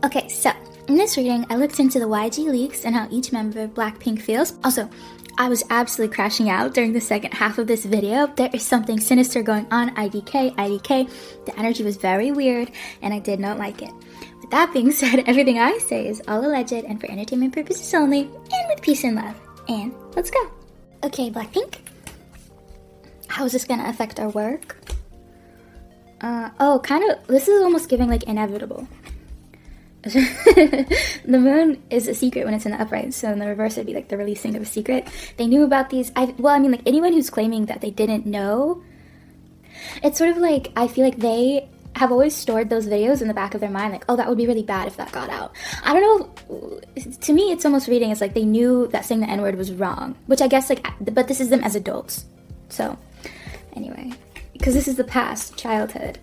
Okay, so in this reading, I looked into the YG leaks and how each member of BLACKPINK feels. Also, I was absolutely crashing out during the second half of this video. There is something sinister going on. IDK. The energy was very weird, and I did not like it. With that being said, everything I say is all alleged and for entertainment purposes only, and with peace and love. And let's go. Okay, BLACKPINK. How is this gonna affect our work? This is almost giving like inevitable. The moon is a secret when it's in the upright, so in the reverse it'd be like the releasing of a secret. They knew about these. Like anyone who's claiming that they didn't know, it's sort of like I feel like they have always stored those videos in the back of their mind, like, oh, that would be really bad if that got out. I don't know. To me, it's almost reading as like they knew that saying the N-word was wrong, which I guess like, but this is them as adults. So anyway, because this is the past, childhood.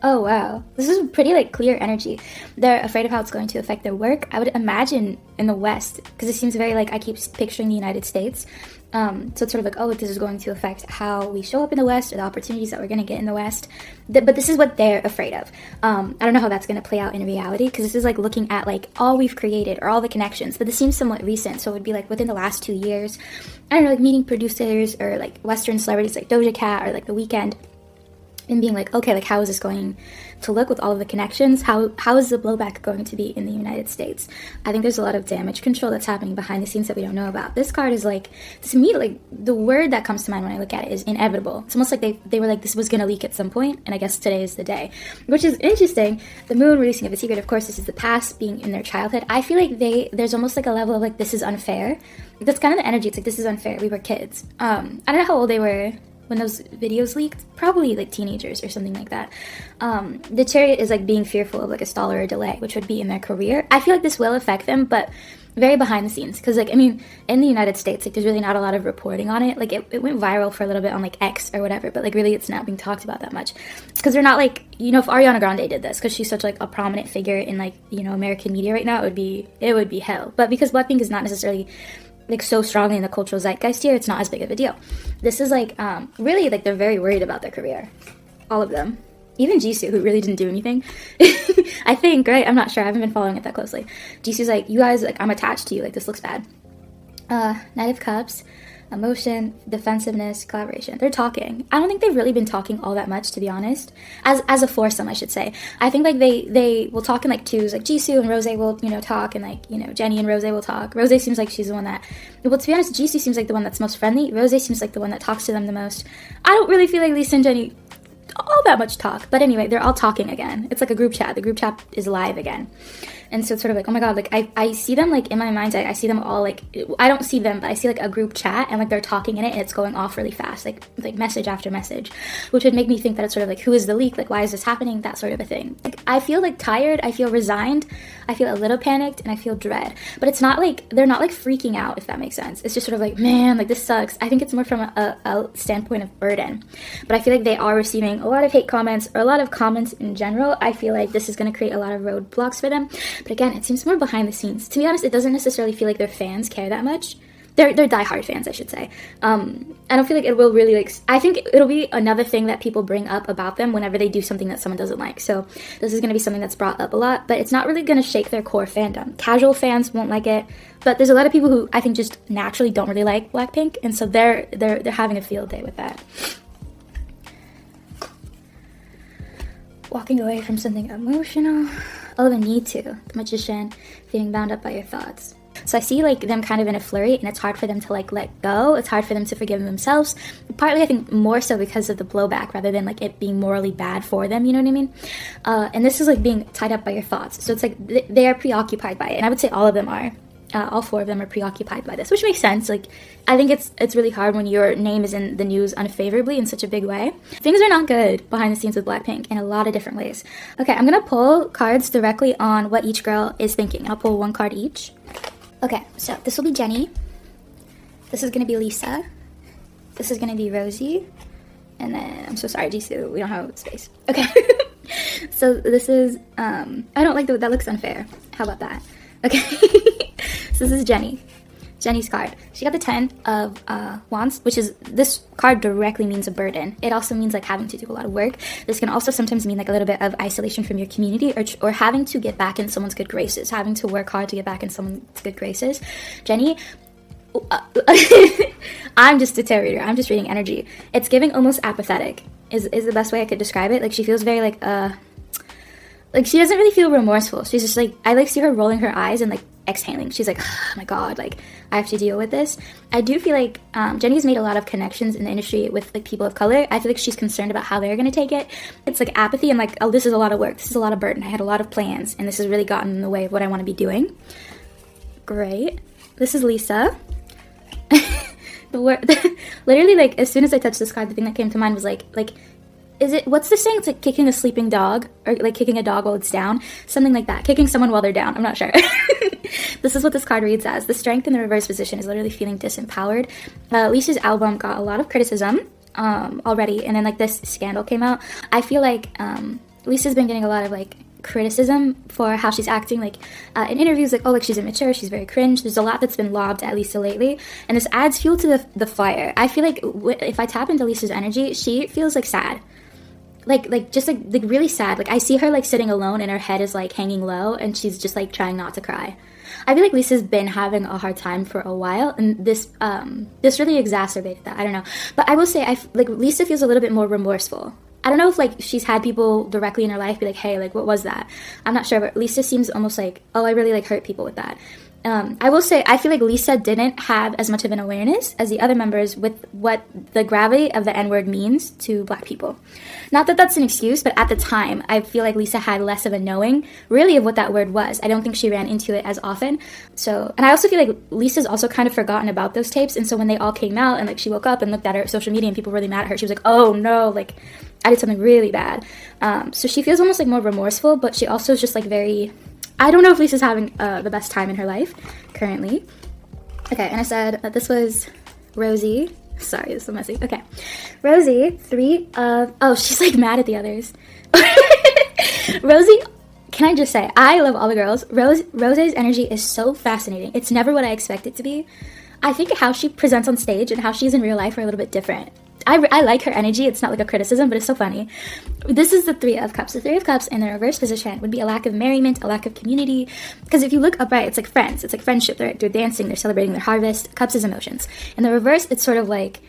Oh wow, this is pretty like clear energy. They're afraid of how it's going to affect their work. I would imagine in the West, because it seems very like I keep picturing the United States. So it's sort of like, oh, this is going to affect how we show up in the West or the opportunities that we're going to get in the West. But this is what they're afraid of. I don't know how that's going to play out in reality, because this is like looking at like all we've created or all the connections. But this seems somewhat recent, so it would be like within the last 2 years. I don't know, like meeting producers or like Western celebrities like Doja Cat or like The Weeknd. And being like, okay, like how is this going to look with all of the connections? How is the blowback going to be in the United States? I think there's a lot of damage control that's happening behind the scenes that we don't know about. This card is like, to me, like the word that comes to mind when I look at it is inevitable. It's almost like they were like, this was going to leak at some point, and I guess today is the day. Which is interesting. The moon releasing of a secret, of course, this is the past being in their childhood. I feel like there's almost like a level of like, this is unfair. That's kind of the energy. It's like, this is unfair. We were kids. I don't know how old they were when those videos leaked, probably like teenagers or something like that. The Chariot is like being fearful of like a stall or a delay, which would be in their career. I feel like this will affect them, but very behind the scenes. Because like, I mean, in the United States, like there's really not a lot of reporting on it. Like it went viral for a little bit on like X or whatever, but like really it's not being talked about that much. Because they're not like, you know, if Ariana Grande did this, because she's such like a prominent figure in like, you know, American media right now, it would be hell. But because BLACKPINK is not necessarily like so strongly in the cultural zeitgeist here, it's not as big of a deal. This is like really like they're very worried about their career, all of them, even Jisoo, who really didn't do anything. I think, right? I'm not sure, I haven't been following it that closely. Jisoo's like, you guys, like I'm attached to you, like this looks bad. Knight of Cups, emotion, defensiveness, collaboration. They're talking. I don't think they've really been talking all that much, to be honest. As a foursome, I should say. I think like they will talk in like twos, like Jisoo and Rose will, you know, talk, and like, you know, Jennie and Rose will talk. Rose seems like she's the one that, well, to be honest, Jisoo seems like the one that's most friendly. Rose seems like the one that talks to them the most. I don't really feel like Lisa and Jennie all that much talk, but anyway, they're all talking again. It's like a group chat. The group chat is live again. And so it's sort of like, oh my god, like I see them like in my mind, I see them all like, I don't see them, but I see like a group chat and like they're talking in it and it's going off really fast, like message after message, which would make me think that it's sort of like, who is the leak? Like, why is this happening? That sort of a thing. Like, I feel like tired, I feel resigned, I feel a little panicked, and I feel dread. But it's not like, they're not like freaking out, if that makes sense. It's just sort of like, man, like this sucks. I think it's more from a standpoint of burden. But I feel like they are receiving a lot of hate comments, or a lot of comments in general. I feel like this is going to create a lot of roadblocks for them. But again, it seems more behind the scenes. To be honest, it doesn't necessarily feel like their fans care that much. They're diehard fans, I should say. I don't feel like it will really like, I think it'll be another thing that people bring up about them whenever they do something that someone doesn't like. So this is going to be something that's brought up a lot, but it's not really going to shake their core fandom. Casual fans won't like it, but there's a lot of people who I think just naturally don't really like BLACKPINK, and so they're having a field day with that. Walking away from something emotional. Oh, the need to. The Magician, feeling bound up by your thoughts. So I see like them kind of in a flurry, and it's hard for them to like let go. It's hard for them to forgive themselves. Partly I think more so because of the blowback rather than like it being morally bad for them, you know what I mean? And this is like being tied up by your thoughts. So it's like they are preoccupied by it, and I would say all of them are. All four of them are preoccupied by this, which makes sense. Like, I think it's really hard when your name is in the news unfavorably in such a big way. Things are not good behind the scenes with BLACKPINK in a lot of different ways. Okay, I'm gonna pull cards directly on what each girl is thinking. I'll pull one card each. Okay, so this will be Jennie. This is gonna be Lisa. This is gonna be Rosie. And then, I'm so sorry, Jisoo, we don't have space. Okay, so this is, I don't like that looks unfair. How about that? Okay. So this is Jennie. Jennie's card. She got the 10 of Wands, which is, this card directly means a burden. It also means like having to do a lot of work. This can also sometimes mean like a little bit of isolation from your community, or having to get back in someone's good graces, having to work hard to get back in someone's good graces. Jennie, I'm just a tarot reader. I'm just reading energy. It's giving almost apathetic is the best way I could describe it. Like she feels very like she doesn't really feel remorseful. She's just like, I like see her rolling her eyes and like exhaling. She's like, oh my god, like I have to deal with this. I do feel like Jennie's made a lot of connections in the industry with like people of color. I feel like she's concerned about how they're gonna take it. It's like apathy and like, oh, this is a lot of work, this is a lot of burden, I had a lot of plans, and this has really gotten in the way of what I want to be doing. Great. This is Lisa. Literally, like as soon as I touched this card, the thing that came to mind was like is it, what's the saying? It's like kicking a sleeping dog, or like kicking a dog while it's down. Something like that. Kicking someone while they're down. I'm not sure. This is what this card reads as. The strength in the reverse position is literally feeling disempowered. Lisa's album got a lot of criticism already, and then like this scandal came out. I feel like Lisa's been getting a lot of like criticism for how she's acting, like in interviews, like, oh, like she's immature, she's very cringe. There's a lot that's been lobbed at Lisa lately, and this adds fuel to the fire. I feel like if I tap into Lisa's energy, she feels like sad. Like just like really sad. Like I see her like sitting alone and her head is like hanging low and she's just like trying not to cry. I feel like Lisa's been having a hard time for a while, and this really exacerbated that. I don't know, but I will say like Lisa feels a little bit more remorseful. I don't know if like she's had people directly in her life be like, hey, like what was that? I'm not sure, but Lisa seems almost like, oh, I really like hurt people with that. I will say, I feel like Lisa didn't have as much of an awareness as the other members with what the gravity of the N-word means to Black people. Not that that's an excuse, but at the time, I feel like Lisa had less of a knowing, really, of what that word was. I don't think she ran into it as often. So, and I also feel like Lisa's also kind of forgotten about those tapes, and so when they all came out, and like she woke up and looked at her social media and people were really mad at her, she was like, oh no, like I did something really bad. So she feels almost like more remorseful, but she also is just like very... I don't know if Lisa's having the best time in her life currently. Okay, and I said that this was Rosie. Sorry, this is so messy. Okay. Rosie, 3 of... Oh, she's like mad at the others. Rosie, can I just say, I love all the girls. Rosie's energy is so fascinating. It's never what I expect it to be. I think how she presents on stage and how she is in real life are a little bit different. I like her energy. It's not like a criticism, but it's so funny. This is the 3 of Cups. The 3 of Cups in the reverse position would be a lack of merriment, a lack of community. Because if you look upright, it's like friends. It's like friendship. They're dancing. They're celebrating their harvest. Cups is emotions. In the reverse, it's sort of like...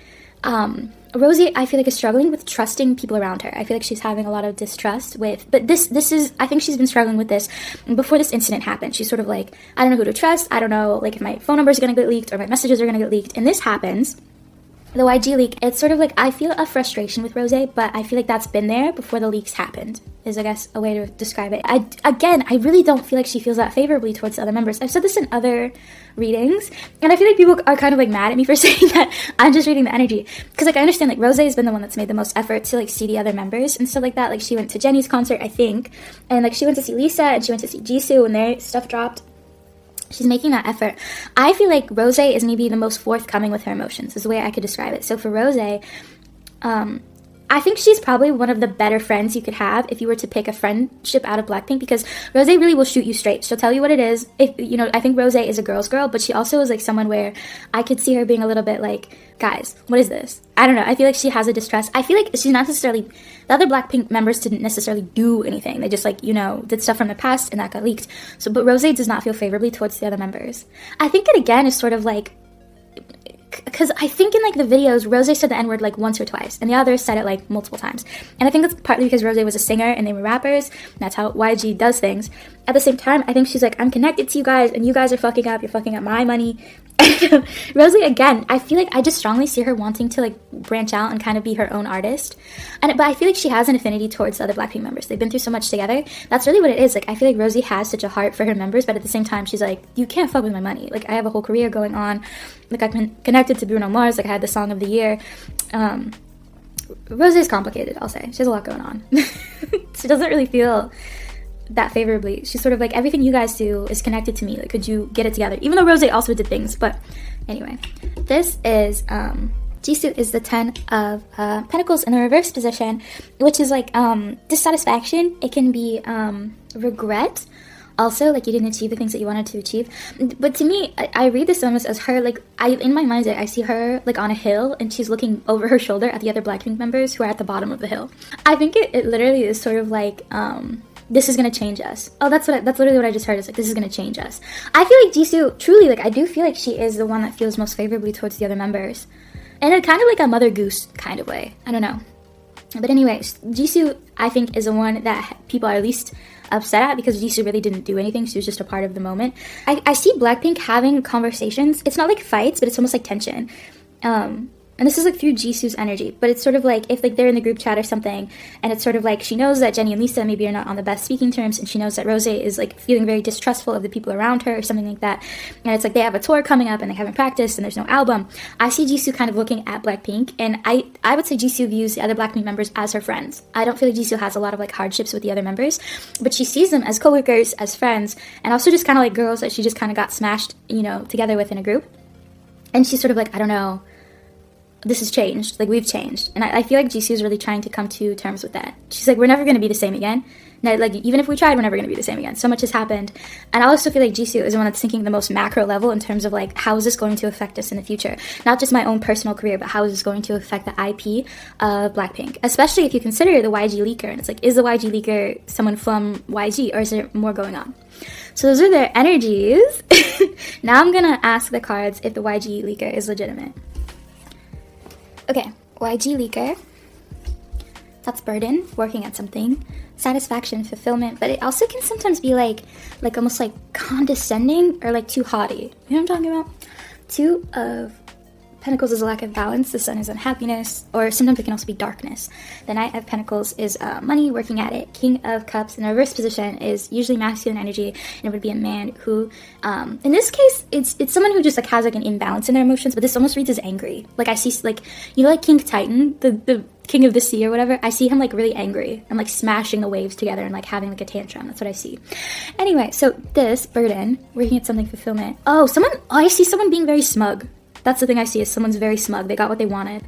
Rosie, I feel like, is struggling with trusting people around her. I feel like she's having a lot of distrust with... But this is... I think she's been struggling with this before this incident happened. She's sort of like, I don't know who to trust. I don't know, like, if my phone number is going to get leaked or my messages are going to get leaked. And this happens... The YG leak, it's sort of like, I feel a frustration with Rose, but I feel like that's been there before the leaks happened, is I guess a way to describe it. I really don't feel like she feels that favorably towards the other members. I've said this in other readings, and I feel like people are kind of like mad at me for saying that I'm just reading the energy. Because like I understand like Rose has been the one that's made the most effort to like see the other members and stuff like that. Like she went to Jennie's concert, I think, and like she went to see Lisa and she went to see Jisoo when their stuff dropped. She's making that effort. I feel like Rose is maybe the most forthcoming with her emotions, is the way I could describe it. So for Rose, I think she's probably one of the better friends you could have if you were to pick a friendship out of BLACKPINK, because Rose really will shoot you straight. She'll tell you what it is. If you know, I think Rose is a girl's girl, but she also is like someone where I could see her being a little bit like, guys, what is this? I don't know. I feel like she has a distrust. I feel like she's not necessarily... The other BLACKPINK members didn't necessarily do anything. They just like, you know, did stuff from the past and that got leaked. So, but Rose does not feel favorably towards the other members. I think it again is sort of like... Because I think in like the videos, Rose said the N-word like once or twice, and the others said it like multiple times. And I think that's partly because Rose was a singer and they were rappers, and that's how YG does things. At the same time, I think she's like, I'm connected to you guys, and you guys are fucking up, you're fucking up my money. Rose, again, I feel like I just strongly see her wanting to like branch out and kind of be her own artist. But I feel like she has an affinity towards the other BLACKPINK members. They've been through so much together. That's really what it is. Like, I feel like Rosie has such a heart for her members, but at the same time, she's like, you can't fuck with my money. Like, I have a whole career going on. Like, I've been connected to Bruno Mars. Like, I had the Song of the Year. Rose is complicated, I'll say. She has a lot going on. She doesn't really feel that favorably. She's sort of like, everything you guys do is connected to me. Like, could you get it together? Even though Rose also did things. But anyway, this is Jisoo is the 10 of Pentacles in the reverse position, which is like dissatisfaction. It can be regret. also, like, you didn't achieve the things that you wanted to achieve. But to me, I read this almost as her, like, in my mind's eye, I see her, like, on a hill, and she's looking over her shoulder at the other BLACKPINK members who are at the bottom of the hill. I think it literally is sort of like, this is gonna change us. Oh, that's literally what I just heard. It's like, this is gonna change us. I feel like Jisoo, truly, like, I do feel like she is the one that feels most favorably towards the other members. In a kind of like a mothergoose kind of way. I don't know. But anyways, Jisoo, I think, is the one that people are least upset at because Jisoo really didn't do anything. She was just a part of the moment. I see BLACKPINK having conversations. It's not like fights, but it's almost like tension. And this is like through Jisoo's energy, but it's sort of like if like they're in the group chat or something, and it's sort of like she knows that Jennie and Lisa maybe are not on the best speaking terms, and she knows that Rose is like feeling very distrustful of the people around her or something like that. And it's like they have a tour coming up and they haven't practiced and there's no album. I see Jisoo kind of looking at BLACKPINK, and I would say Jisoo views the other BLACKPINK members as her friends. I don't feel like Jisoo has a lot of like hardships with the other members, but she sees them as coworkers, as friends, and also just kind of like girls that she just kind of got smashed, you know, together with in a group. And she's sort of like, I don't know, this has changed, like we've changed. And I feel like Jisoo is really trying to come to terms with that. She's like, we're never going to be the same again. Now, like, even if we tried, we're never going to be the same again. So much has happened. And I also feel like Jisoo is the one that's thinking the most macro level in terms of like, how is this going to affect us in the future? Not just my own personal career, but how is this going to affect the IP of BLACKPINK? Especially if you consider the YG leaker. And it's like, is the YG leaker someone from YG, or is there more going on? So those are their energies. Now I'm going to ask the cards if the YG leaker is legitimate. Okay, YG leaker, that's burden, working at something, satisfaction, fulfillment, but it also can sometimes be like almost like condescending or like too haughty. You know what I'm talking about? Two of Pentacles is a lack of balance, the Sun is unhappiness, or sometimes it can also be darkness. The Knight of Pentacles is money, working at it. King of Cups in the reverse position is usually masculine energy, and it would be a man who, in this case, it's someone who just like has like an imbalance in their emotions, but this almost reads as angry. Like I see, like, you know, like King Titan, the King of the Sea or whatever, I see him like really angry and like smashing the waves together and like having like a tantrum. That's what I see. Anyway, so this burden, working at something, fulfillment. Oh, I see someone being very smug. That's the thing I see, is someone's very smug. They got what they wanted.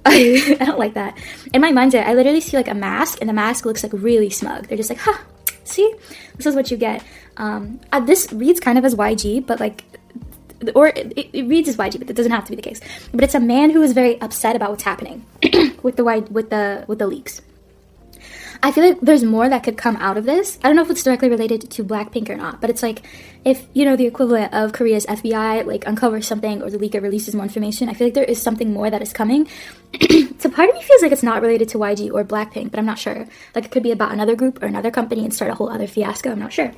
I don't like that. In my mind's eye, I literally see like a mask, and the mask looks like really smug. They're just like, huh, see? This is what you get. This reads kind of as YG, but like, or it reads as YG, but that doesn't have to be the case. But it's a man who is very upset about what's happening with the leaks. I feel like there's more that could come out of this. I don't know if it's directly related to BLACKPINK or not, but it's like if, you know, the equivalent of Korea's FBI like uncovers something or the leaker releases more information, I feel like there is something more that is coming. So part of me feels like it's not related to YG or BLACKPINK, but I'm not sure. Like it could be about another group or another company and start a whole other fiasco. I'm not sure.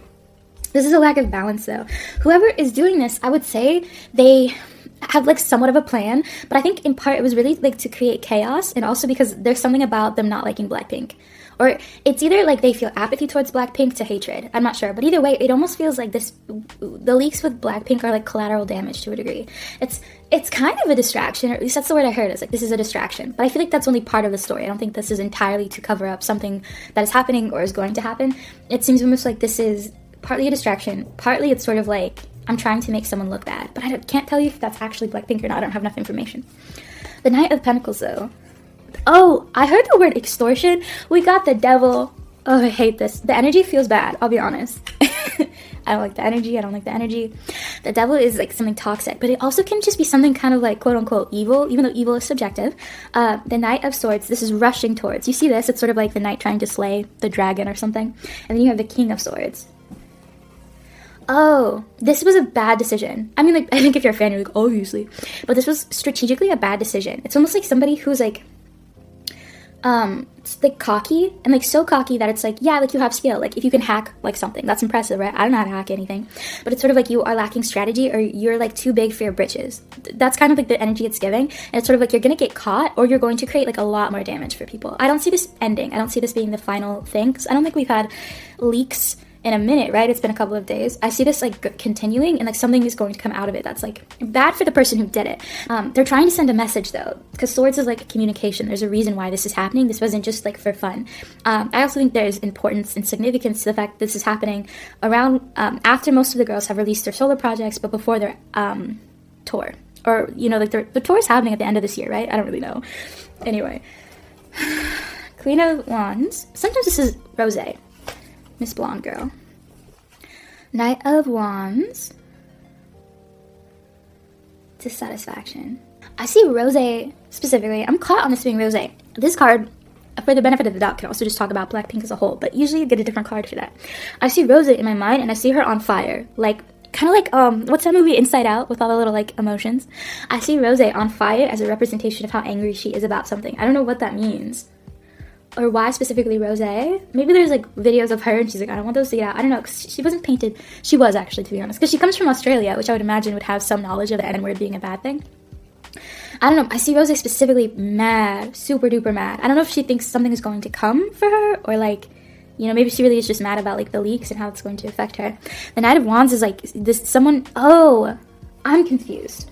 This is a lack of balance though. Whoever is doing this, I would say they have like somewhat of a plan, but I think in part it was really like to create chaos, and also because there's something about them not liking BLACKPINK. Or it's either like they feel apathy towards BLACKPINK to hatred. I'm not sure. But either way, it almost feels like the leaks with BLACKPINK are like collateral damage to a degree. It's kind of a distraction, or at least that's the word I heard. It's like, this is a distraction. But I feel like that's only part of the story. I don't think this is entirely to cover up something that is happening or is going to happen. It seems almost like this is partly a distraction. Partly it's sort of like, I'm trying to make someone look bad. But I can't tell you if that's actually BLACKPINK or not. I don't have enough information. The Knight of Pentacles, though. Oh, I heard the word extortion. We got the devil. Oh, I hate this. The energy feels bad, I'll be honest. I don't like the energy. I don't like the energy. The devil is like something toxic, but it also can just be something kind of like quote unquote evil, even though evil is subjective. The Knight of Swords, this is rushing towards. You see this? It's sort of like the knight trying to slay the dragon or something. And then you have the King of Swords. Oh, this was a bad decision. I mean, like, I think if you're a fan, you're like, obviously. But this was strategically a bad decision. It's almost like somebody who's like, it's like cocky, and like so cocky that it's like, yeah, like you have skill, like if you can hack like something, that's impressive, right? I don't know how to hack anything, but it's sort of like you are lacking strategy, or you're like too big for your britches. That's kind of like the energy it's giving, and it's sort of like you're gonna get caught, or you're going to create like a lot more damage for people. I don't see this ending. I don't see this being the final thing, because I don't think we've had leaks in a minute, right? It's been a couple of days. I see this like continuing, and like something is going to come out of it that's like bad for the person who did it. They're trying to send a message though, because swords is like communication. There's a reason why this is happening. This wasn't just like for fun. I also think there's importance and significance to the fact that this is happening around after most of the girls have released their solo projects, but before their tour, or you know, like the tour is happening at the end of this year, right? I don't really know. Anyway, Queen of Wands. Sometimes this is Rose. Miss Blonde Girl. Knight of Wands. Dissatisfaction. I see Rose specifically. I'm caught on this being Rose. This card, for the benefit of the doubt, can also just talk about Blackpink as a whole, but usually you get a different card for that. I see Rose in my mind, and I see her on fire. Like, kind of like, what's that movie, Inside Out, with all the little, like, emotions? I see Rose on fire as a representation of how angry she is about something. I don't know what that means. Or why specifically Rose? Maybe there's, like, videos of her, and she's like, I don't want those to get out. I don't know, because she wasn't painted. She was, actually, to be honest. Because she comes from Australia, which I would imagine would have some knowledge of the N-word being a bad thing. I don't know, I see Rose specifically mad, super duper mad. I don't know if she thinks something is going to come for her, or like, you know, maybe she really is just mad about like the leaks and how it's going to affect her. The Knight of Wands is like this someone, oh, I'm confused.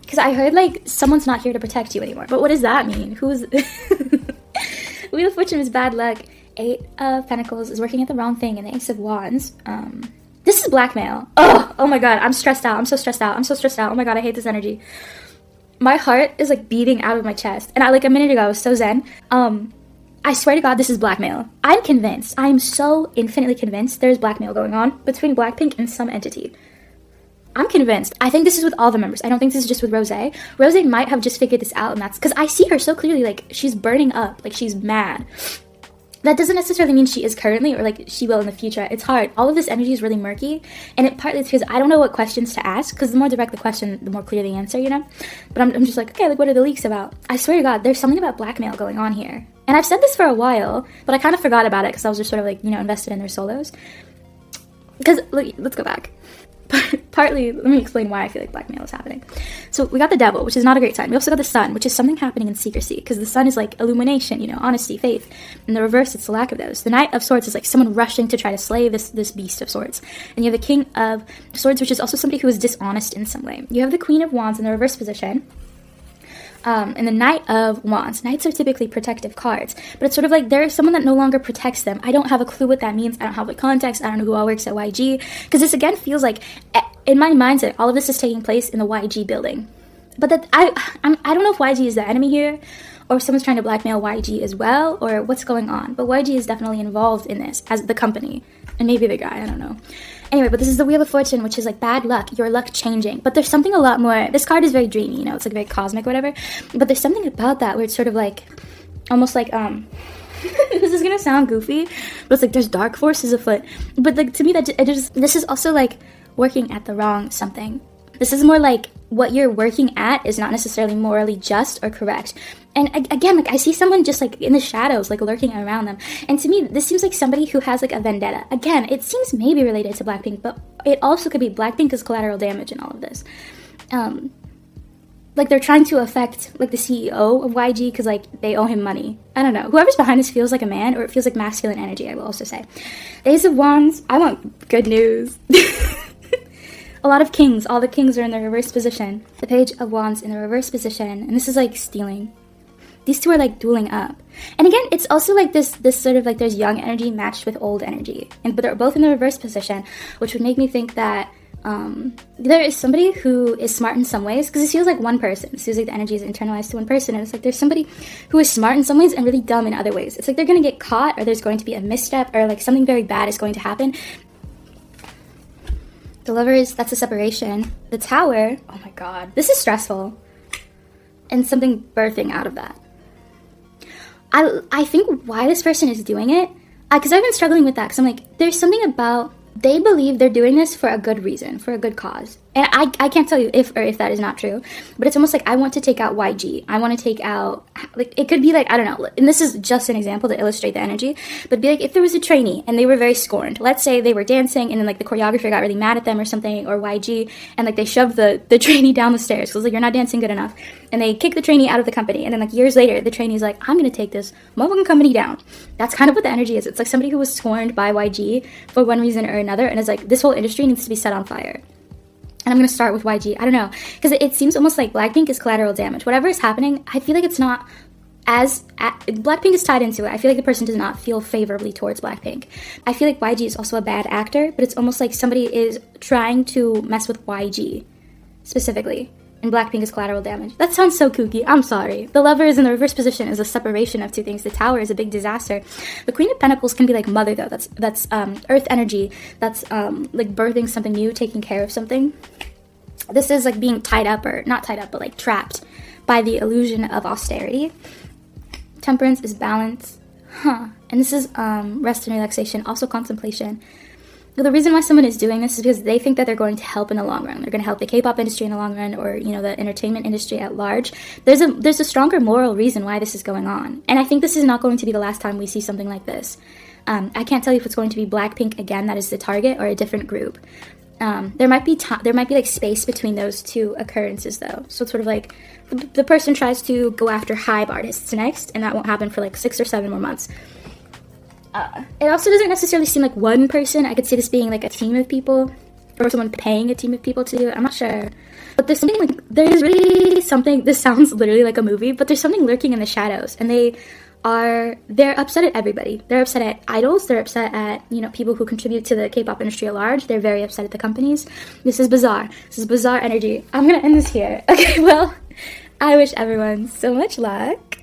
Because I heard like someone's not here to protect you anymore. But what does that mean? Who's Wheel of Fortune is bad luck. 8 of Pentacles is working at the wrong thing, and the Ace of Wands. This is blackmail. Oh my god, I'm stressed out. I'm so stressed out. I'm so stressed out. Oh my god, I hate this energy. My heart is like beating out of my chest. And like a minute ago, I was so zen. I swear to God, this is blackmail. I'm convinced. I'm so infinitely convinced there's blackmail going on between Blackpink and some entity. I'm convinced. I think this is with all the members. I don't think this is just with Rose. Rose might have just figured this out, and that's because I see her so clearly, like, she's burning up. Like, she's mad. That doesn't necessarily mean she is currently, or like she will in the future. It's hard. All of this energy is really murky, and it partly is because I don't know what questions to ask, because the more direct the question, the more clear the answer, you know? But I'm just like, okay, like, what are the leaks about? I swear to God, there's something about blackmail going on here. And I've said this for a while, but I kind of forgot about it because I was just sort of like, you know, invested in their solos. Because, let's go back. Partly, let me explain why I feel like blackmail is happening. So we got the Devil, which is not a great sign. We also got the Sun, which is something happening in secrecy, because the Sun is like illumination, you know, honesty, faith. In the reverse, it's the lack of those. The Knight of Swords is like someone rushing to try to slay this beast of swords. And you have the King of Swords, which is also somebody who is dishonest in some way. You have the Queen of Wands in the reverse position. And the Knight of Wands. Knights are typically protective cards, but it's sort of like there is someone that no longer protects them. I don't have a clue what that means. I don't have the context. I don't know who all works at YG, because this again feels like, in my mindset, all of this is taking place in the YG building. But that I don't know if YG is the enemy here, or if someone's trying to blackmail YG as well, or what's going on. But YG is definitely involved in this as the company, and maybe the guy. I don't know. Anyway, but this is the Wheel of Fortune, which is like bad luck, your luck changing. But there's something a lot more. This card is very dreamy, you know, it's like very cosmic, whatever. But there's something about that where it's sort of like, almost like, this is gonna sound goofy, but it's like there's dark forces afoot. But like to me, this is also like working at the wrong something. This is more like what you're working at is not necessarily morally just or correct. And again, like I see someone just like in the shadows, like lurking around them. And to me, this seems like somebody who has like a vendetta. Again, it seems maybe related to Blackpink, but it also could be Blackpink as collateral damage in all of this. Like they're trying to affect like the CEO of YG because like they owe him money. I don't know. Whoever's behind this feels like a man, or it feels like masculine energy, I will also say. The Ace of Wands, I want good news. A lot of kings. All the kings are in the reverse position. The Page of Wands in the reverse position. And this is like stealing. These two are like dueling up. And again, it's also like this sort of like there's young energy matched with old energy. But they're both in the reverse position, which would make me think that there is somebody who is smart in some ways, because it feels like one person. It feels like the energy is internalized to one person, and it's like there's somebody who is smart in some ways and really dumb in other ways. It's like they're going to get caught, or there's going to be a misstep, or like something very bad is going to happen. The Lovers, that's a separation. The Tower, oh my god, this is stressful. And something birthing out of that. I think why this person is doing it, because I've been struggling with that, because I'm like, there's something about, they believe they're doing this for a good reason, for a good cause. And I can't tell you if that is not true, but it's almost like I want to take out YG. I want to take out, like, it could be like, I don't know, and this is just an example to illustrate the energy, but it'd be like if there was a trainee and they were very scorned. Let's say they were dancing and then like the choreographer got really mad at them or something, or YG, and like they shoved the trainee down the stairs because like, you're not dancing good enough. And they kick the trainee out of the company, and then like years later, the trainee's like, I'm going to take this motherfucking company down. That's kind of what the energy is. It's like somebody who was scorned by YG for one reason or another, and is like, this whole industry needs to be set on fire. And I'm going to start with YG. I don't know. Because it seems almost like Blackpink is collateral damage. Whatever is happening, I feel like it's not as... Blackpink is tied into it. I feel like the person does not feel favorably towards Blackpink. I feel like YG is also a bad actor, but it's almost like somebody is trying to mess with YG, specifically. And BLACKPINK is collateral damage. That sounds so kooky. I'm sorry. The Lover is in the reverse position is a separation of two things. The Tower is a big disaster. The Queen of Pentacles can be like mother though. That's earth energy. That's like birthing something new, taking care of something. This is like being tied up, or not tied up, but like trapped by the illusion of austerity. Temperance is balance. And this is rest and relaxation, also contemplation. The reason why someone is doing this is because they think that they're going to help in the long run. They're going to help the K-pop industry in the long run, or, you know, the entertainment industry at large. There's a stronger moral reason why this is going on. And I think this is not going to be the last time we see something like this. I can't tell you if it's going to be BLACKPINK again, that is the target, or a different group. There might be like space between those two occurrences though. So it's sort of like the person tries to go after HYBE artists next, and that won't happen for like 6 or 7 more months. It also doesn't necessarily seem like one person. I could see this being like a team of people, or someone paying a team of people to do it. I'm not sure. But there's really something, this sounds literally like a movie, but there's something lurking in the shadows, and they're upset at everybody. They're upset at idols. They're upset at, you know, people who contribute to the K-pop industry at large. They're very upset at the companies. This is bizarre. This is bizarre energy. I'm gonna end this here. Okay, well, I wish everyone so much luck.